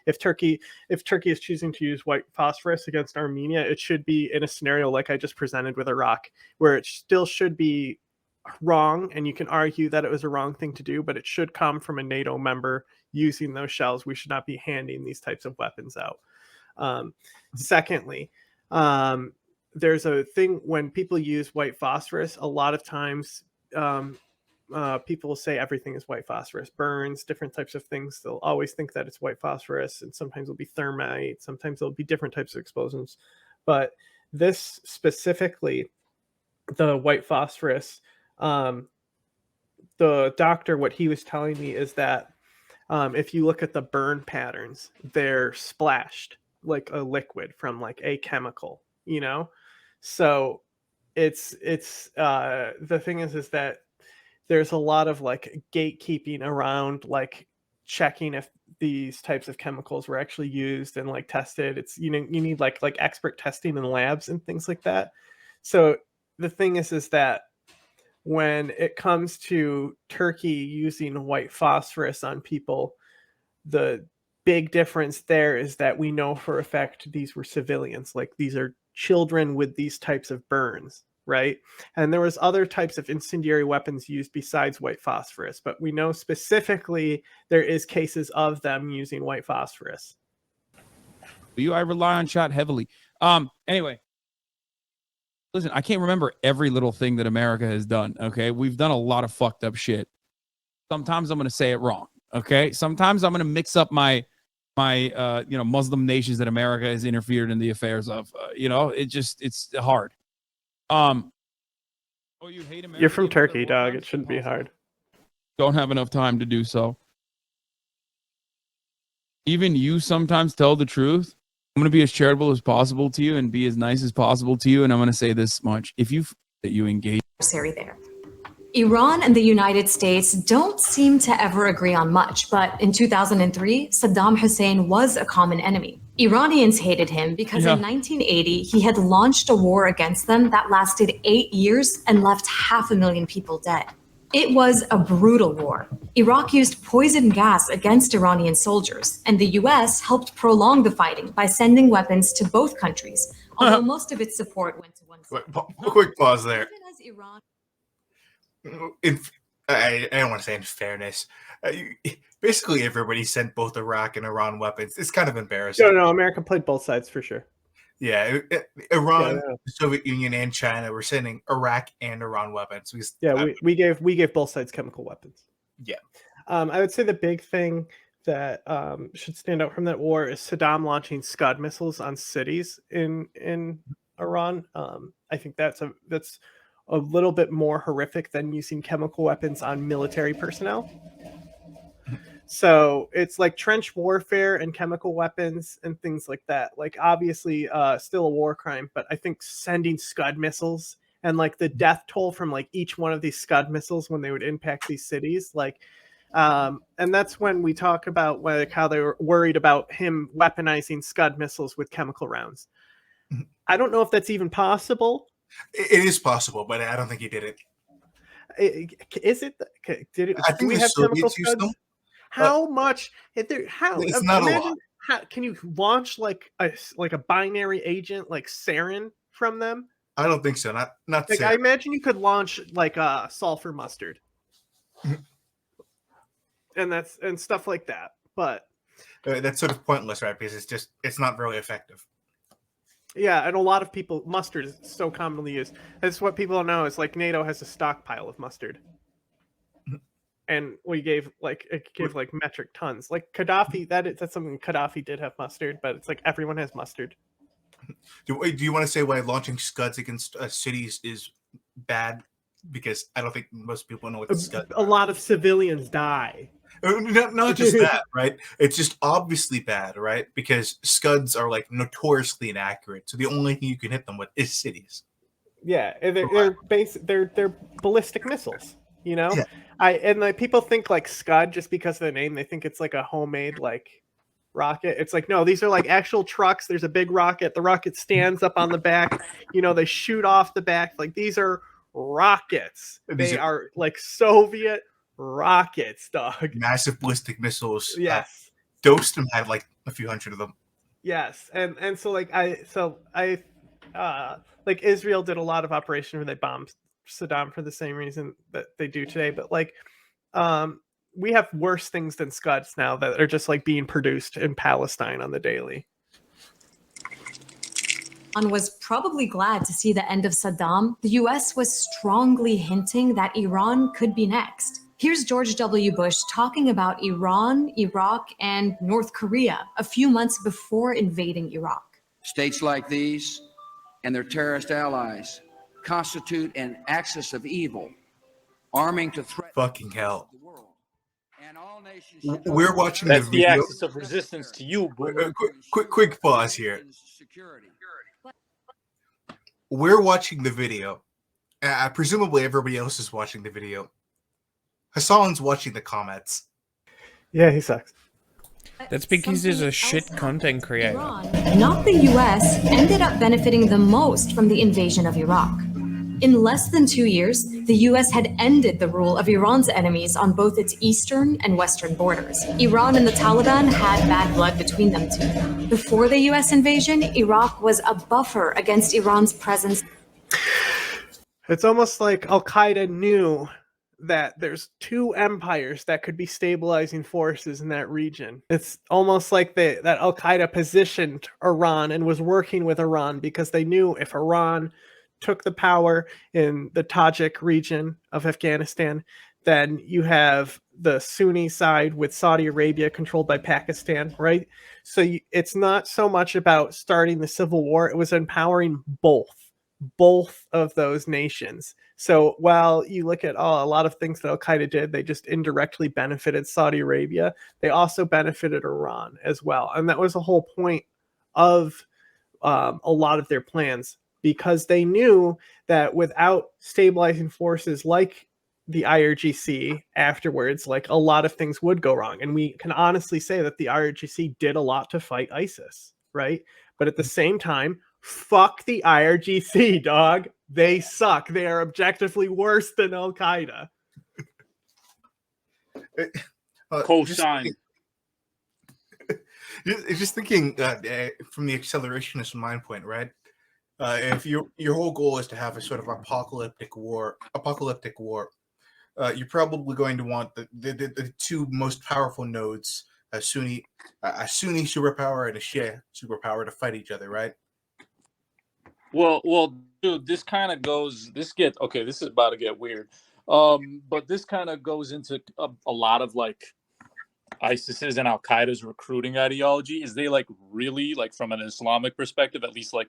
if Turkey is choosing to use white phosphorus against Armenia, it should be in a scenario like I just presented with Iraq, where it still should be wrong, and you can argue that it was a wrong thing to do, but it should come from a NATO member using those shells. We should not be handing these types of weapons out. Secondly, there's a thing when people use white phosphorus, a lot of times people will say everything is white phosphorus, burns, different types of things. They'll always think that it's white phosphorus, and sometimes it'll be thermite, sometimes it'll be different types of explosions. But this specifically, the white phosphorus, the doctor, what he was telling me is that if you look at the burn patterns, they're splashed like a liquid from like a chemical, you know? So it's the thing is that there's a lot of like gatekeeping around like checking if these types of chemicals were actually used and like tested. It's, you know, you need like expert testing in labs and things like that. So the thing is that when it comes to Turkey using white phosphorus on people, the big difference there is that we know for a fact these were civilians. Like, these are children with these types of burns, right? And there was other types of incendiary weapons used besides white phosphorus, but we know specifically there is cases of them using white phosphorus.
I rely on shot heavily. Anyway, listen, I can't remember every little thing that America has done. Okay, we've done a lot of fucked up shit. Sometimes I'm going to say it wrong. Okay, sometimes I'm going to mix up my Muslim nations that America has interfered in the affairs of. It's hard. Oh, you hate America?
You're from Turkey, dog. It shouldn't be hard.
Don't have enough time to do so. Even you sometimes tell the truth. I'm going to be as charitable as possible to you and be as nice as possible to you. And I'm going to say this much. If you engage
there. Iran and the United States don't seem to ever agree on much, but in 2003, Saddam Hussein was a common enemy. Iranians hated him because in 1980, he had launched a war against them that lasted 8 years and left 500,000 people dead. It was a brutal war. Iraq used poison gas against Iranian soldiers, and the US helped prolong the fighting by sending weapons to both countries, although most of its support went to one side.
Quick pause there.
Even as Iran
I don't want to say in fairness. Basically, everybody sent both Iraq and Iran weapons. It's kind of embarrassing.
No, America played both sides for sure.
Yeah, Iran, the Soviet Union, and China were sending Iraq and Iran weapons.
We gave both sides chemical weapons.
Yeah.
I would say the big thing that should stand out from that war is Saddam launching Scud missiles on cities in Iran. I think that's a little bit more horrific than using chemical weapons on military personnel. So it's like trench warfare and chemical weapons and things like that. Like, obviously, still a war crime, but I think sending Scud missiles and like the death toll from like each one of these Scud missiles when they would impact these cities, and that's when we talk about how they were worried about him weaponizing Scud missiles with chemical rounds. I don't know if that's even possible.
It is possible, but I don't think he did it.
Is it? Did it?
I think
we have chemical Scuds? How much? How?
It's not a lot.
How, can you launch like a binary agent like sarin from them?
I don't think so. Not
like, I imagine you could launch like sulfur mustard, and stuff like that. But
that's sort of pointless, right? Because it's not very effective.
Yeah, and a lot of people, mustard is so commonly used. That's what people don't know is like NATO has a stockpile of mustard. And we gave metric tons. Like Gaddafi, that's something Gaddafi did have mustard, but it's like everyone has mustard.
Do you want to say why launching Scuds against cities is bad? Because I don't think most people know what the Scud.
A lot of civilians die.
Not just that, right? It's just obviously bad, right? Because Scuds are like notoriously inaccurate. So the only thing you can hit them with is cities.
Yeah, and they're ballistic missiles. You know,
yeah.
People think like Scud just because of the name. They think it's like a homemade like rocket. It's like, no, these are like actual trucks. There's a big rocket. The rocket stands up on the back. You know, they shoot off the back. Like, these are rockets. They are like Soviet rockets, dog.
Massive ballistic missiles.
Yes.
Dostum had like a few hundred of them.
Yes, and so like Israel did a lot of operation where they bombed Saddam for the same reason that they do today, but like we have worse things than Scuds now that are just like being produced in Palestine on the daily.
Was probably glad to see the end of Saddam. The US was strongly hinting that Iran could be next. Here's George W. Bush talking about Iran, Iraq, and North Korea a few months before invading Iraq.
States like these and their terrorist allies constitute an axis of evil, arming to threaten
fucking hell.
The world. And all nations
we're watching
That's
the video.
axis of resistance to you.
Quick pause here. We're watching the video. Presumably everybody else is watching the video. Hasan's watching the comments.
Yeah, he sucks.
That's because he's a shit content creator.
Iran, not the US, ended up benefiting the most from the invasion of Iraq. In less than 2 years, the US had ended the rule of Iran's enemies on both its eastern and western borders. Iran and the Taliban had bad blood between them too. Before the US invasion, Iraq was a buffer against Iran's presence.
It's almost like Al-Qaeda knew that there's two empires that could be stabilizing forces in that region. It's almost like that Al-Qaeda positioned Iran and was working with Iran because they knew if Iran took the power in the Tajik region of Afghanistan, then you have the Sunni side with Saudi Arabia controlled by Pakistan, right? So it's not so much about starting the civil war, it was empowering both of those nations. So while you look at a lot of things that Al-Qaeda did, they just indirectly benefited Saudi Arabia, they also benefited Iran as well. And that was the whole point of a lot of their plans, because they knew that without stabilizing forces like the IRGC afterwards, like a lot of things would go wrong. And we can honestly say that the IRGC did a lot to fight ISIS, right? But at the same time, fuck the IRGC, dog. They suck. They are objectively worse than Al-Qaeda.
Co-sign.
Just thinking from the accelerationist mind point, right? If your whole goal is to have a sort of apocalyptic war, you're probably going to want the two most powerful nodes, a Sunni superpower and a Shia superpower, to fight each other, right?
Well, dude, this kind of goes. This is about to get weird. But this kind of goes into a lot of like ISIS's and Al Qaeda's recruiting ideology. Is they like really like from an Islamic perspective, at least like.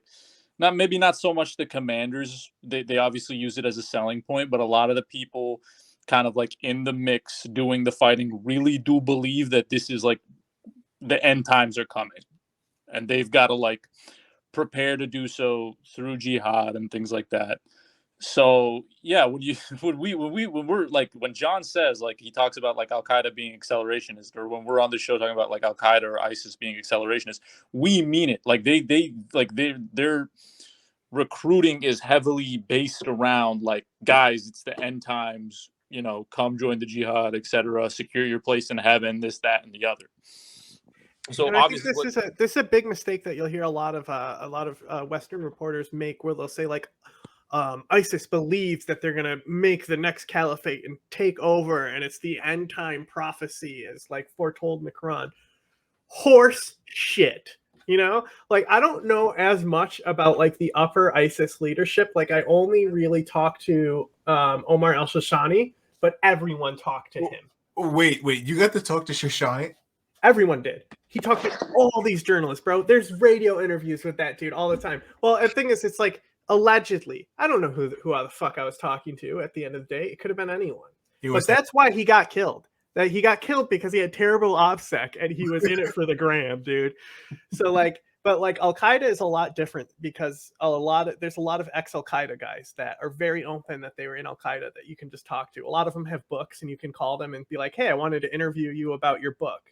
Not so much the commanders. They obviously use it as a selling point, but a lot of the people kind of like in the mix doing the fighting really do believe that this is like the end times are coming. And they've got to like prepare to do so through jihad and things like that. So yeah, when John says like he talks about like Al Qaeda being accelerationist, or when we're on the show talking about like Al Qaeda or ISIS being accelerationist, we mean it. Like their recruiting is heavily based around like, guys, it's the end times. You know, come join the jihad, etc. Secure your place in heaven. This, that, and the other. So
and obviously, this is a big mistake that you'll hear a lot of Western reporters make, where they'll say like, ISIS believes that they're gonna make the next caliphate and take over, and it's the end time prophecy as like foretold in the Quran. Horse shit. You know, like I don't know as much about like the upper ISIS leadership. Like I only really talked to Omar al-Shashani, but everyone talked to him.
Wait, you got to talk to Shashani?
Everyone did. He talked to all these journalists, bro. There's radio interviews with that dude all the time. Well, the thing is, it's like allegedly. I don't know who the fuck I was talking to at the end of the day. It could have been anyone. But that's why he got killed. That he got killed because he had terrible OPSEC and he was in it for the gram, dude. So like, but like Al-Qaeda is a lot different because there's a lot of ex-Al-Qaeda guys that are very open that they were in Al-Qaeda that you can just talk to. A lot of them have books and you can call them and be like, hey, I wanted to interview you about your book.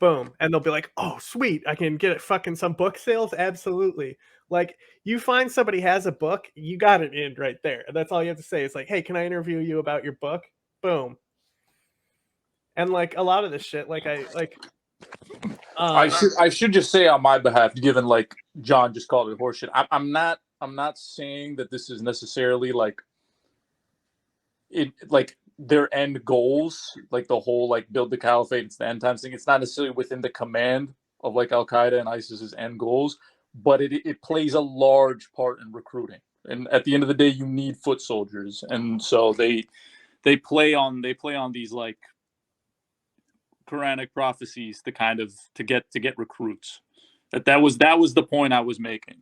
Boom. And they'll be like, oh, sweet. I can get fucking some book sales. Absolutely. Like you find somebody has a book, you got it in right there. And that's all you have to say. It's like, hey, can I interview you about your book? Boom. And like a lot of this shit,
I should just say on my behalf, given like John just called it horseshit. I'm not saying that this is necessarily like it like their end goals, like the whole like build the caliphate, it's the end times thing. It's not necessarily within the command of like Al Qaeda and ISIS's end goals, but it plays a large part in recruiting. And at the end of the day, you need foot soldiers, and so they play on these like Quranic prophecies to get recruits. That was the point I was making.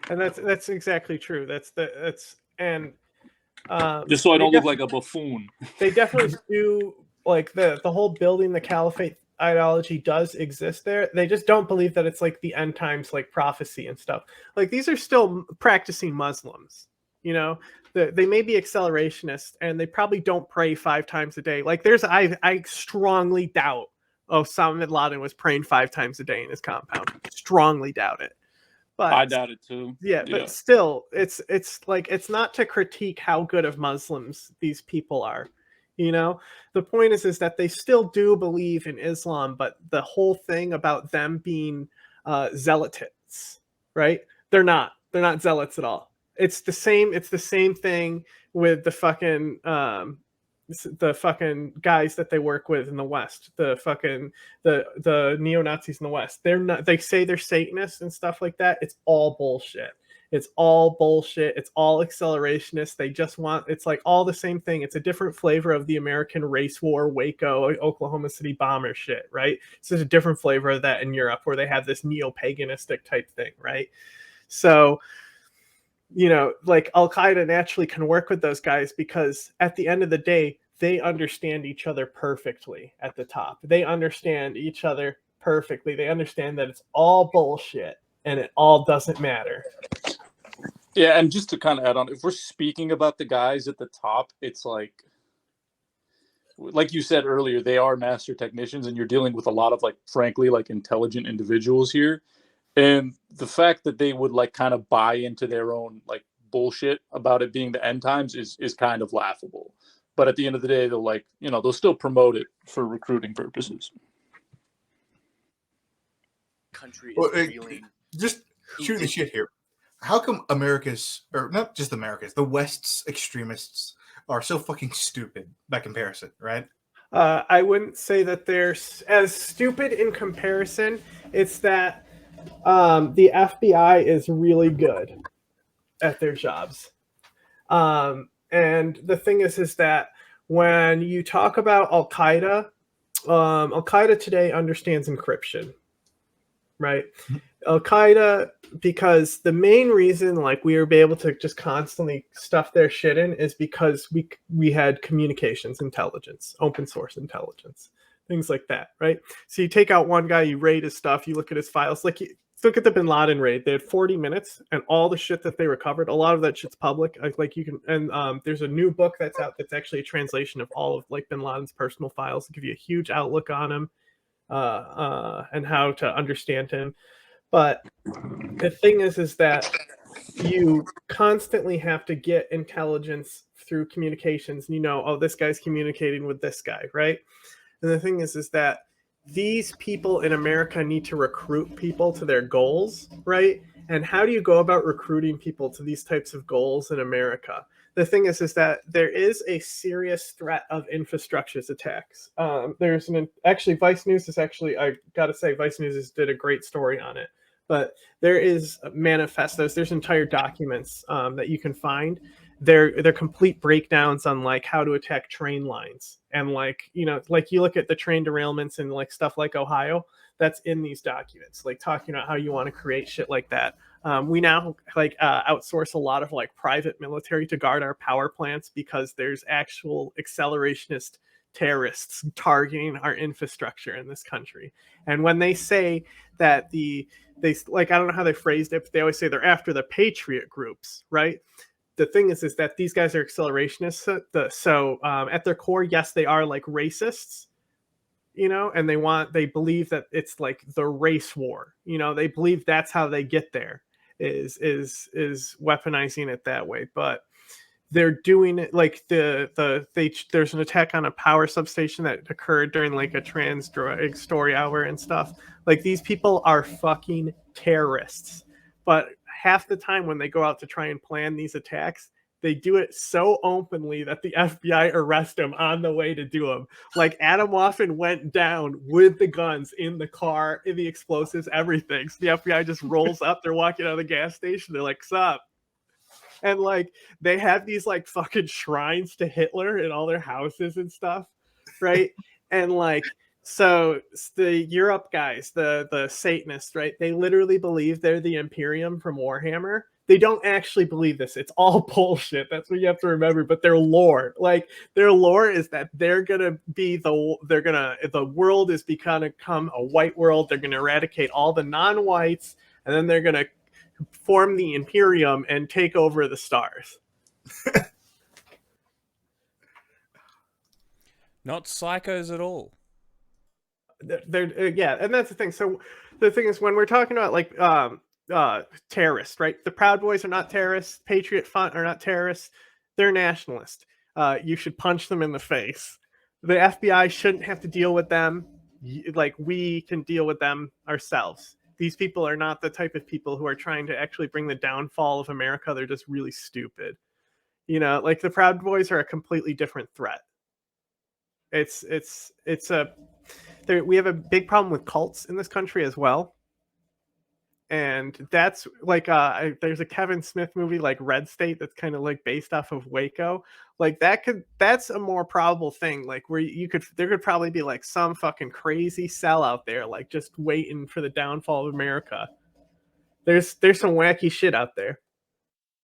And that's exactly true. Just
so I don't look like a buffoon.
They definitely do, like the whole building the caliphate ideology does exist there. They just don't believe that it's like the end times like prophecy and stuff. Like these are still practicing Muslims, you know. They may be accelerationists and they probably don't pray 5 times a day. Like I strongly doubt Osama bin Laden was praying 5 times a day in his compound. Strongly doubt it. But
I doubt it too.
Yeah, but still, it's like, it's not to critique how good of Muslims these people are. You know, the point is that they still do believe in Islam, but the whole thing about them being zealots, right? They're not zealots at all. It's the same thing with the fucking guys that they work with in the West, the neo-Nazis in the West. They're not, they say they're Satanists and stuff like that. It's all bullshit. It's all bullshit. It's all accelerationist. They just want, it's like all the same thing. It's a different flavor of the American race war, Waco, Oklahoma City bomber shit, right? It's just a different flavor of that in Europe, where they have this neo-paganistic type thing, right? So, you know, like Al-Qaeda naturally can work with those guys because at the end of the day, they understand each other perfectly at the top. They understand each other perfectly. They understand that it's all bullshit and it all doesn't matter.
Yeah, and just to kind of add on, if we're speaking about the guys at the top, it's like you said earlier, they are master technicians, and you're dealing with a lot of, like, frankly, like, intelligent individuals here. And the fact that they would, like, kind of buy into their own, like, bullshit about it being the end times is kind of laughable. But at the end of the day, they'll, like, you know, they'll still promote it for recruiting purposes.
Country is just shooting the shit here. How come America's, or not just America's, the West's extremists are so fucking stupid by comparison, right?
I wouldn't say that they're as stupid in comparison. It's that the FBI is really good at their jobs. And the thing is that when you talk about Al-Qaeda, Al-Qaeda today understands encryption, right? Al-Qaeda, because the main reason, like, we were able to just constantly stuff their shit in is because we had communications intelligence, open source intelligence, things like that, right? So you take out one guy, you raid his stuff, you look at his files, like, look at the Bin Laden raid. They had 40 minutes, and all the shit that they recovered, a lot of that shit's public. Like, you can, and there's a new book that's out that's actually a translation of all of, like, Bin Laden's personal files to give you a huge outlook on him and how to understand him. But the thing is that you constantly have to get intelligence through communications. You know, oh, this guy's communicating with this guy, right? And the thing is that these people in America need to recruit people to their goals, right? And how do you go about recruiting people to these types of goals in America? The thing is that there is a serious threat of infrastructures attacks. There's actually Vice News is actually, I gotta say, Vice News did a great story on it. But there is manifestos, there's entire documents that you can find. They're complete breakdowns on, like, how to attack train lines, and, like, you know, like, you look at the train derailments and, like, stuff like Ohio, that's in these documents, like, talking about how you want to create shit like that. We now, like, outsource a lot of, like, private military to guard our power plants because there's actual accelerationist terrorists targeting our infrastructure in this country. And when they say that they, like, I don't know how they phrased it, but they always say they're after the patriot groups, right? The thing is that these guys are accelerationists. So at their core, yes, they are, like, racists, you know, and they believe that it's like the race war. You know, they believe that's how they get there, is weaponizing it that way. But they're doing it like there's an attack on a power substation that occurred during, like, a trans story hour and stuff. Like, these people are fucking terrorists. But half the time when they go out to try and plan these attacks, they do it so openly that the FBI arrest them on the way to do them. Like, Adam Waffen went down with the guns in the car, in the explosives, everything. So the FBI just rolls up. They're walking out of the gas station. They're like, "Sup?" And, like, they have these, like, fucking shrines to Hitler in all their houses and stuff, right? And, like, so the Europe guys, the Satanists, right? They literally believe they're the Imperium from Warhammer. They don't actually believe this. It's all bullshit. That's what you have to remember. But their lore is that they're gonna be the world is gonna become a white world. They're gonna eradicate all the non-whites, and then they're gonna form the Imperium and take over the stars.
Not psychos at all.
yeah, and that's the thing. So the thing is, when we're talking about like terrorists, right? The Proud Boys are not terrorists. Patriot Front are not terrorists. They're nationalists. You should punch them in the face. The FBI shouldn't have to deal with them. Like, we can deal with them ourselves. These people are not the type of people who are trying to actually bring the downfall of America. They're just really stupid. You know, like the Proud Boys are a completely different threat. We have a big problem with cults in this country as well. And that's like there's a Kevin Smith movie like Red State that's kind of like based off of Waco. Like that's a more probable thing, like where there could probably be like some fucking crazy cell out there like just waiting for the downfall of America. There's some wacky shit out there.